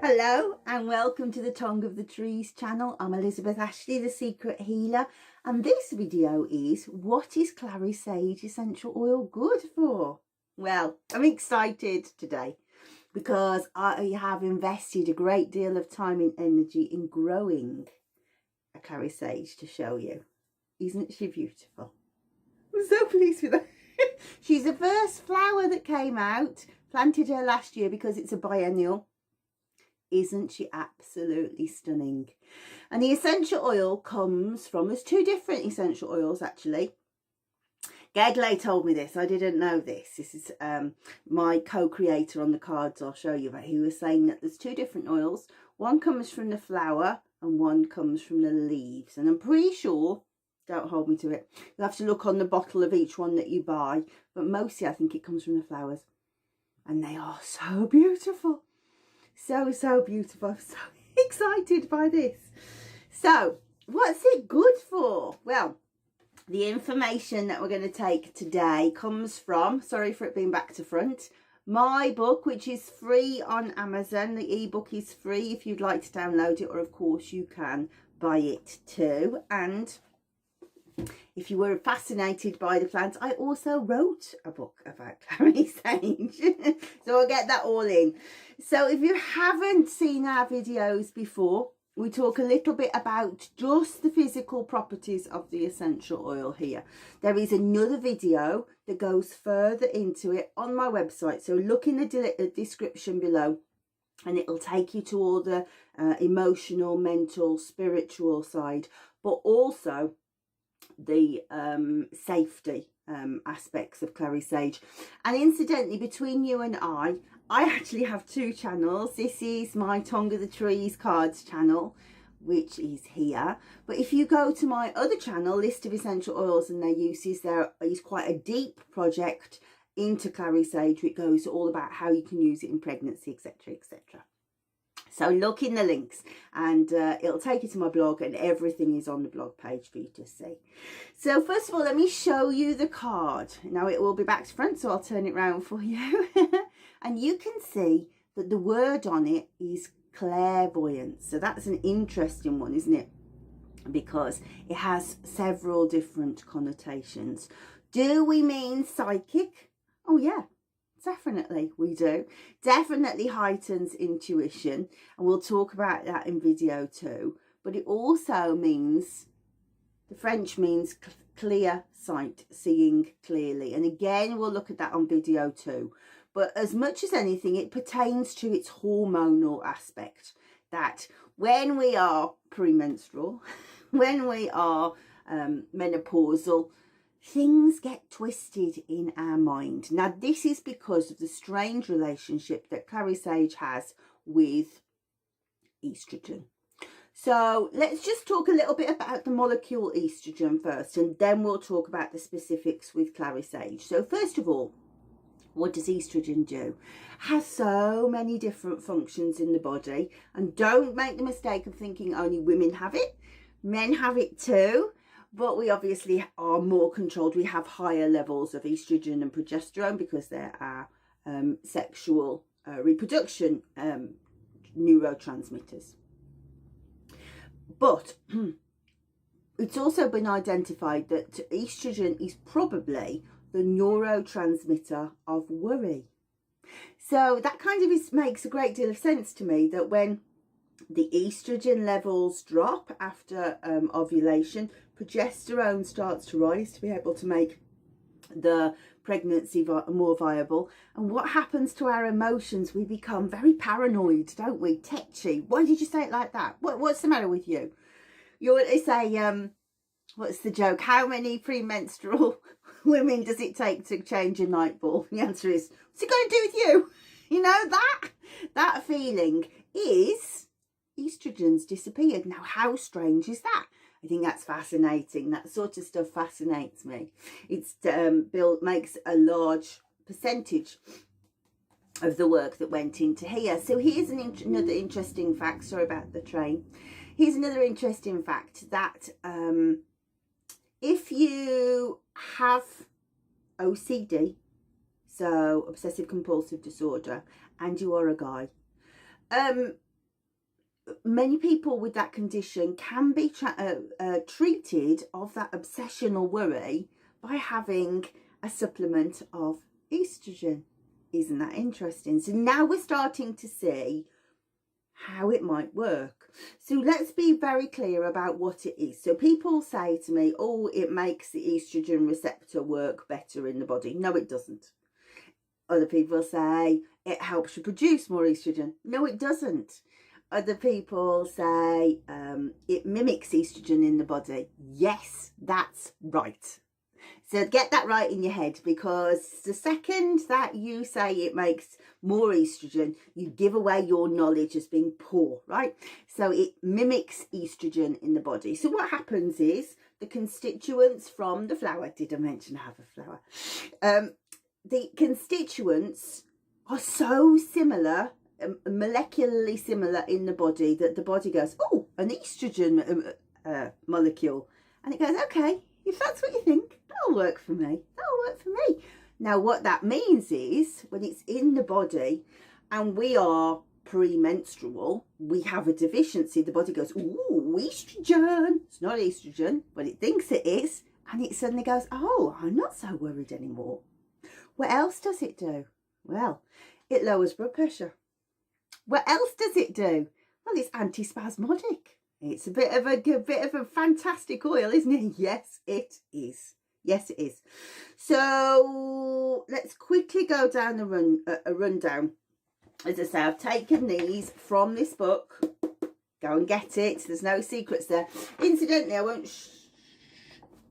Hello and welcome to the Tongue of the Trees channel. I'm Elizabeth Ashley, the Secret Healer, and this video is what is Clary Sage essential oil good for? Well, I'm excited today because I have invested a great deal of time and energy in growing a Clary Sage to show you. Isn't she beautiful? I'm so pleased with her. She's the first flower that came out. Planted her last year because it's a biennial. Isn't she absolutely stunning? And the essential oil comes from, there's two different essential oils actually. Gedley told me this, I didn't know this. This is my co-creator on the cards I'll show you, but he was saying that there's two different oils. One comes from the flower and one comes from the leaves. And I'm pretty sure, don't hold me to it, you'll have to look on the bottle of each one that you buy, but mostly I think it comes from the flowers. And they are so beautiful. So beautiful. I'm so excited by this. So what's it good for? Well, the information that we're going to take today comes from, sorry for it being back to front, my book, which is free on Amazon. The ebook is free if you'd like to download it, or of course you can buy it too. And if you were fascinated by the plants, I also wrote a book about Clary Sage. So I'll get that all in. So if you haven't seen our videos before, we talk a little bit about just the physical properties of the essential oil here. There is another video that goes further into it on my website. So look in the description below and it'll take you to all the emotional, mental, spiritual side, but also the safety aspects of Clary Sage. And incidentally, between you and I actually have two channels. This is my Tongue of the Trees cards channel, which is here, but if you go to my other channel, List of Essential Oils and Their Uses, there is quite a deep project into Clary Sage, which goes all about how you can use it in pregnancy, etc, etc. So look in the links and it'll take you to my blog, and everything is on the blog page for you to see. So first of all, let me show you the card. Now it will be back to front, so I'll turn it round for you. And you can see that the word on it is clairvoyance. So that's an interesting one, isn't it? Because it has several different connotations. Do we mean psychic? Oh yeah. Definitely we do. Definitely heightens intuition, and we'll talk about that in video 2. But it also means, the French means clear sight, seeing clearly, and again we'll look at that on video 2. But as much as anything, it pertains to its hormonal aspect, that when we are premenstrual, when we are menopausal, things get twisted in our mind. Now, this is because of the strange relationship that Clary Sage has with estrogen. So let's just talk a little bit about the molecule estrogen first, and then we'll talk about the specifics with Clary Sage. So first of all, what does estrogen do? Has so many different functions in the body, and don't make the mistake of thinking only women have it. Men have it too. But we obviously are more controlled. We have higher levels of estrogen and progesterone because there are sexual reproduction neurotransmitters. But it's also been identified that estrogen is probably the neurotransmitter of worry. So that kind of makes a great deal of sense to me, that when the estrogen levels drop after ovulation, progesterone starts to rise to be able to make the pregnancy more viable. And what happens to our emotions? We become very paranoid, don't we? Tetchy. Why did you say it like that? What's the matter with you? You always say, what's the joke? How many premenstrual women does it take to change a night ball? The answer is, what's it got to do with you? You know, that feeling is estrogen's disappeared. Now, how strange is that? I think that's fascinating. That sort of stuff fascinates me. It's makes a large percentage of the work that went into here. So here's another interesting fact. Sorry about the train. Here's another interesting fact that if you have OCD, so obsessive compulsive disorder, and you are a guy, many people with that condition can be treated of that obsession or worry by having a supplement of estrogen. Isn't that interesting? So now we're starting to see how it might work. So let's be very clear about what it is. So people say to me, oh, it makes the estrogen receptor work better in the body. No, it doesn't. Other people say it helps you produce more estrogen. No, it doesn't. Other people say it mimics estrogen in the body. Yes, that's right. So get that right in your head, because the second that you say it makes more estrogen, you give away your knowledge as being poor, right? So it mimics estrogen in the body. So what happens is the constituents from the flower, did I mention I have a flower? The constituents are so similar, molecularly similar in the body, that the body goes, oh, an estrogen molecule. And it goes, okay, if that's what you think, that'll work for me. That'll work for me. Now, what that means is when it's in the body and we are premenstrual, we have a deficiency. The body goes, ooh, estrogen. It's not estrogen, but it thinks it is. And it suddenly goes, oh, I'm not so worried anymore. What else does it do? Well, it lowers blood pressure. What else does it do? Well, it's antispasmodic. It's a bit of a fantastic oil, isn't it? Yes, it is. Yes, it is. So let's quickly go down a rundown. As I say, I've taken these from this book. Go and get it. There's no secrets there. Incidentally, I won't...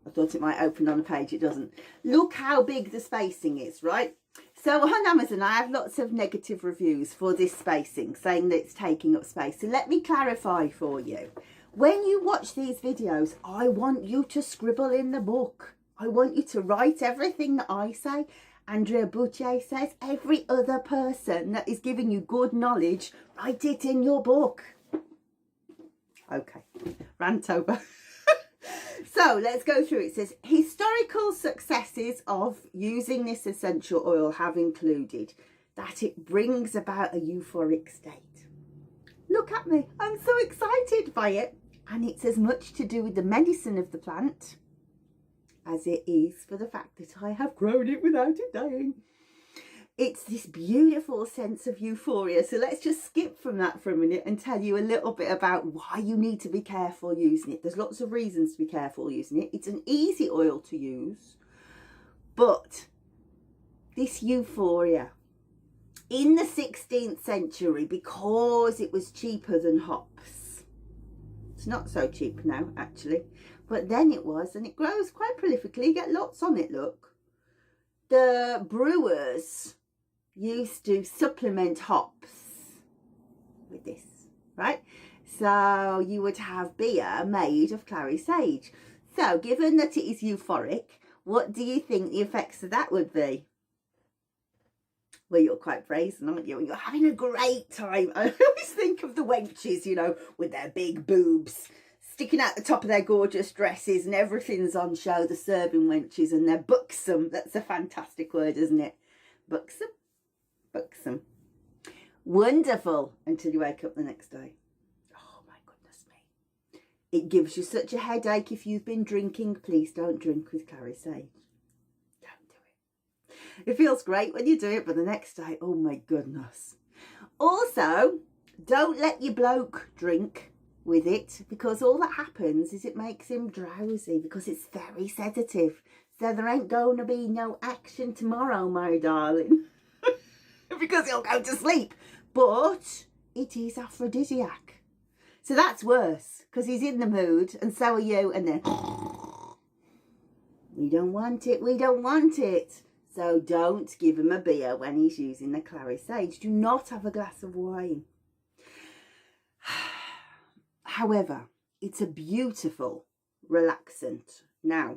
I thought it might open on a page. It doesn't. Look how big the spacing is, right? So on Amazon, I have lots of negative reviews for this spacing, saying that it's taking up space. So let me clarify for you. When you watch these videos, I want you to scribble in the book. I want you to write everything that I say, Andrea Boutier says, every other person that is giving you good knowledge, write it in your book. Okay, rant over. So let's go through. It says, historical successes of using this essential oil have included that it brings about a euphoric state. Look at me, I'm so excited by it. And it's as much to do with the medicine of the plant as it is for the fact that I have grown it without it dying. It's this beautiful sense of euphoria. So let's just skip from that for a minute and tell you a little bit about why you need to be careful using it. There's lots of reasons to be careful using it. It's an easy oil to use, but this euphoria in the 16th century, because it was cheaper than hops. It's not so cheap now, actually, but then it was, and it grows quite prolifically. You get lots on it, look. The brewers used to supplement hops with this, right? So you would have beer made of clary sage. So given that it is euphoric, what do you think the effects of that would be? Well, you're quite brazen, aren't you? You're having a great time. I always think of the wenches, you know, with their big boobs sticking out the top of their gorgeous dresses and everything's on show, the serving wenches, and they're buxom. That's a fantastic word, isn't it? Buxom? Buxom. Wonderful until you wake up the next day. Oh my goodness me. It gives you such a headache if you've been drinking. Please don't drink with clary sage. Don't do it. It feels great when you do it, but the next day, oh my goodness. Also, don't let your bloke drink with it, because all that happens is it makes him drowsy, because it's very sedative. So there ain't going to be no action tomorrow, my darling. Because he'll go to sleep. But it is aphrodisiac. So that's worse, because he's in the mood and so are you, and then we don't want it, we don't want it. So don't give him a beer when he's using the clary sage. Do not have a glass of wine. However, it's a beautiful relaxant. Now,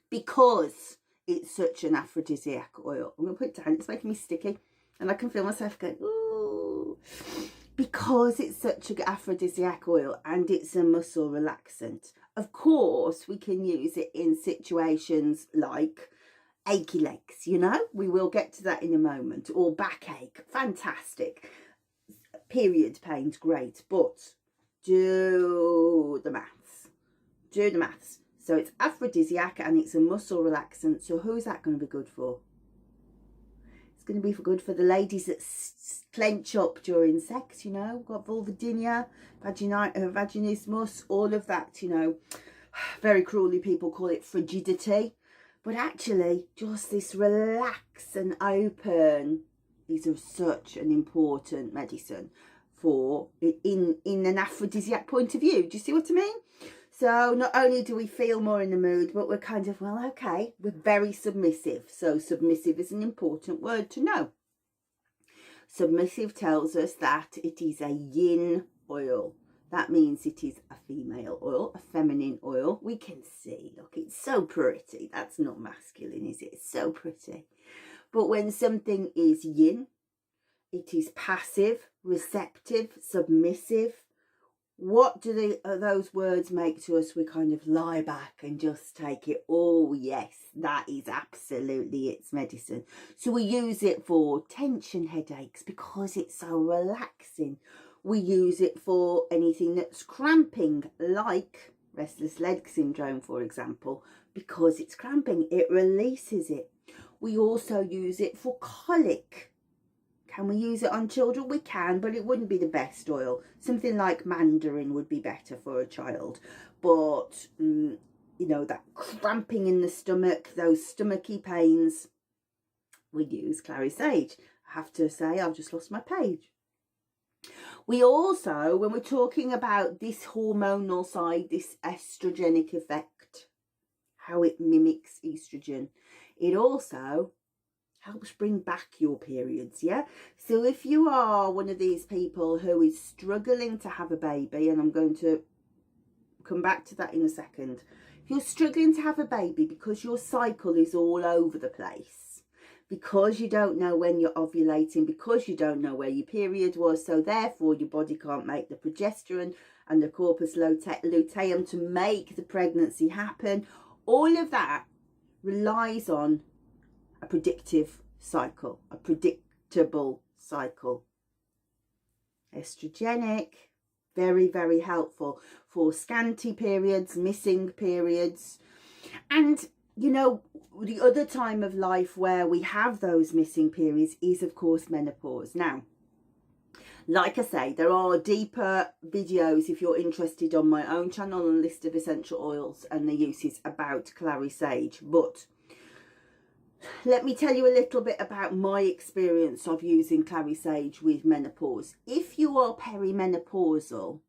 because it's such an aphrodisiac oil, I'm going to put it down, it's making me sticky. And I can feel myself going, ooh, because it's such an aphrodisiac oil and it's a muscle relaxant. Of course, we can use it in situations like achy legs, you know, we will get to that in a moment, or backache, fantastic. Period pain's great, but do the maths. So it's aphrodisiac and it's a muscle relaxant. So who's that going to be good for? It's going to be good for the ladies that clench up during sex, you know, got vulvodynia, vaginismus, all of that, you know. Very cruelly people call it frigidity, but actually just this relax and open is such an important medicine for in an aphrodisiac point of view. Do you see what I mean? So not only do we feel more in the mood, but we're kind of, well, okay, we're very submissive. So submissive is an important word to know. Submissive tells us that it is a yin oil. That means it is a female oil, a feminine oil. We can see, look, it's so pretty. That's not masculine, is it? It's so pretty. But when something is yin, it is passive, receptive, submissive. What do those words make to us? We kind of lie back and just take it. Oh, yes, that is absolutely its medicine. So we use it for tension headaches because it's so relaxing. We use it for anything that's cramping, like restless leg syndrome, for example, because it's cramping. It releases it. We also use it for colic. Can we use it on children? We can, but it wouldn't be the best oil. Something like mandarin would be better for a child. But, you know, that cramping in the stomach, those stomachy pains, we'd use Clary Sage. I have to say, I've just lost my page. We also, when we're talking about this hormonal side, this estrogenic effect, how it mimics estrogen, it also helps bring back your periods, yeah? So if you are one of these people who is struggling to have a baby, and I'm going to come back to that in a second. If you're struggling to have a baby because your cycle is all over the place, because you don't know when you're ovulating, because you don't know where your period was, so therefore your body can't make the progesterone and the corpus luteum to make the pregnancy happen, all of that relies on a predictive cycle, a predictable cycle. Estrogenic, very, very helpful for scanty periods, missing periods. And, you know, the other time of life where we have those missing periods is, of course, menopause. Now, like I say, there are deeper videos if you're interested on my own channel, and a list of essential oils and the uses about Clary Sage. But let me tell you a little bit about my experience of using Clary Sage with menopause. If you are perimenopausal,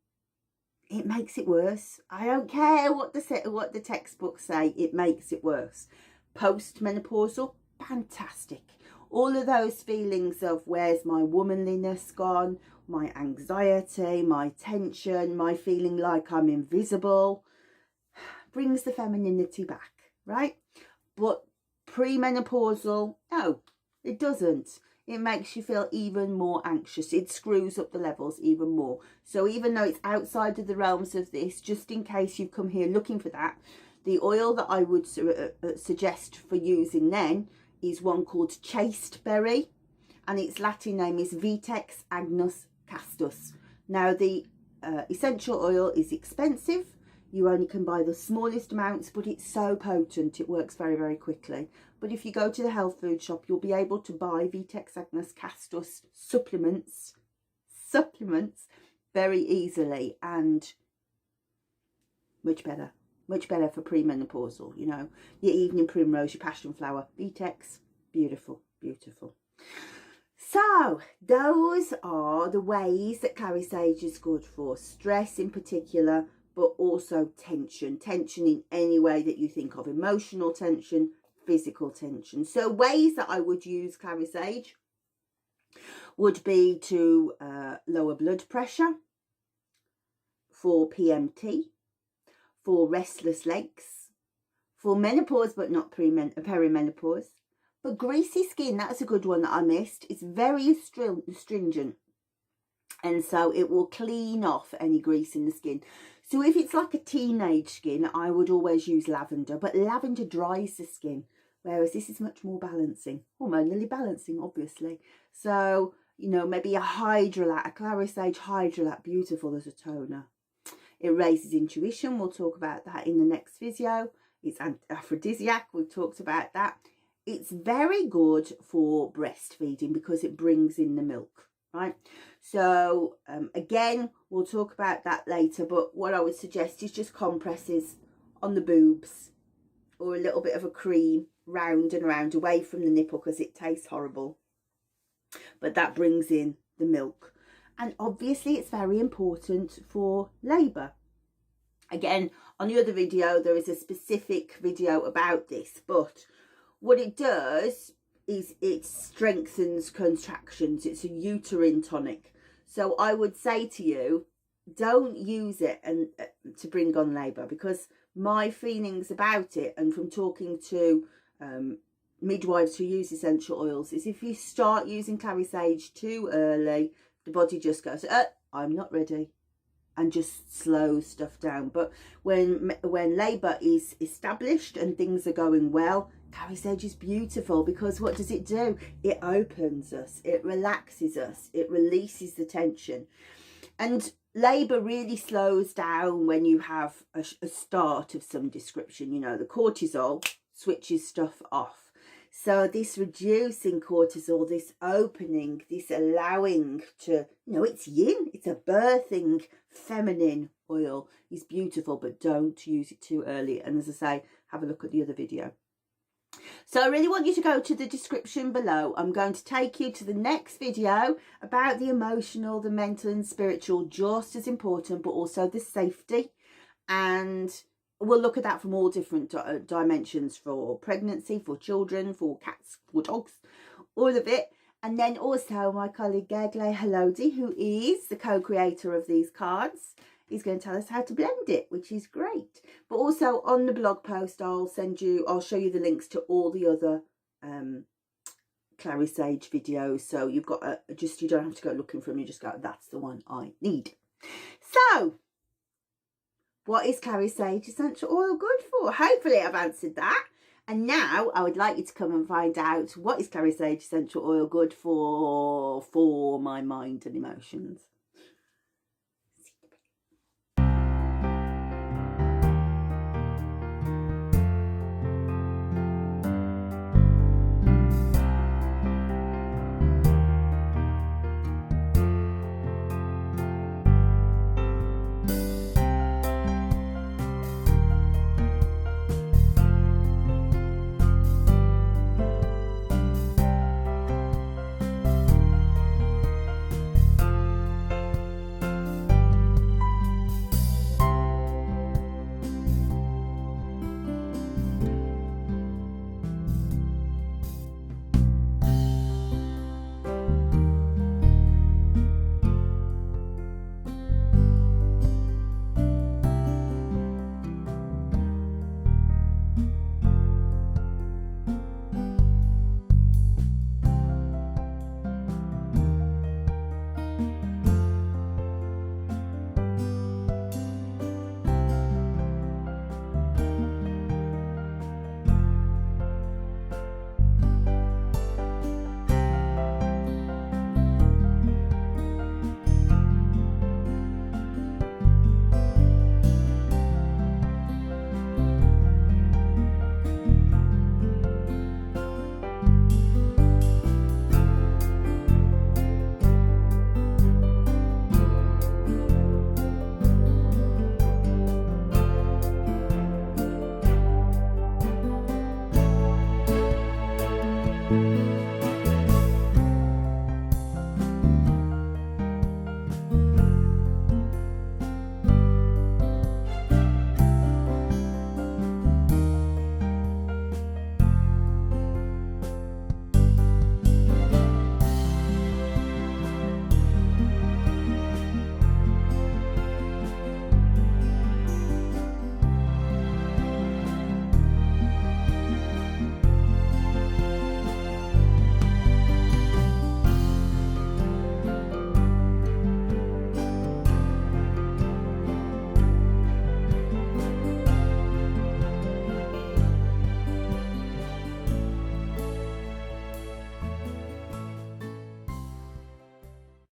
it makes it worse. I don't care what the textbooks say, it makes it worse. Postmenopausal, fantastic. All of those feelings of where's my womanliness gone, my anxiety, my tension, my feeling like I'm invisible, brings the femininity back, right? But premenopausal, no, it doesn't. It makes you feel even more anxious. It screws up the levels even more. So even though it's outside of the realms of this, just in case you've come here looking for that, the oil that I would suggest for using then is one called chasteberry, and its Latin name is Vitex agnus castus. Now the essential oil is expensive. You only can buy the smallest amounts, but it's so potent, it works very, very quickly. But if you go to the health food shop, you'll be able to buy Vitex agnus castus supplements very easily, and much better for premenopausal, you know. Your evening primrose, your passion flower, Vitex, beautiful, beautiful. So those are the ways that Clary Sage is good for stress in particular, but also tension in any way that you think of, emotional tension, physical tension. So ways that I would use Clary Sage would be to lower blood pressure, for PMT, for restless legs, for menopause but not perimenopause, But greasy skin, that's a good one that I missed. It's very astringent, and so it will clean off any grease in the skin. So if it's like a teenage skin, I would always use lavender, but lavender dries the skin, whereas this is much more balancing, hormonally balancing, obviously. So, you know, maybe a hydrolat, a Clary Sage hydrolat, beautiful as a toner. It raises intuition. We'll talk about that in the next video. It's an aphrodisiac. We've talked about that. It's very good for breastfeeding because it brings in the milk, right? So again, we'll talk about that later, but what I would suggest is just compresses on the boobs, or a little bit of a cream round and round, away from the nipple, because it tastes horrible, but that brings in the milk. And obviously it's very important for labour. Again, on the other video there is a specific video about this, but what it does is it strengthens contractions. It's a uterine tonic. So I would say to you, don't use it and to bring on labour, because my feelings about it, and from talking to midwives who use essential oils, is if you start using Clary Sage too early, the body just goes, I'm not ready, and just slows stuff down. But when labour is established and things are going well, Clary Sage is beautiful, because what does it do? It opens us, it relaxes us, it releases the tension. And labour really slows down when you have a start of some description. You know, the cortisol switches stuff off. So this reducing cortisol, this opening, this allowing to, you know, it's yin, it's a birthing feminine oil, is beautiful, but don't use it too early. And as I say, have a look at the other video. So I really want you to go to the description below. I'm going to take you to the next video about the emotional, the mental and spiritual, just as important, but also the safety. And we'll look at that from all different dimensions, for pregnancy, for children, for cats, for dogs, all of it. And then also my colleague Gagle Halodi, who is the co-creator of these cards, is going to tell us how to blend it, which is great. But also on the blog post, I'll show you the links to all the other Clary Sage videos. So you've got you don't have to go looking for them, you just go, that's the one I need. So what is Clary Sage essential oil good for? Hopefully I've answered that. And now I would like you to come and find out, what is Clary Sage essential oil good for my mind and emotions.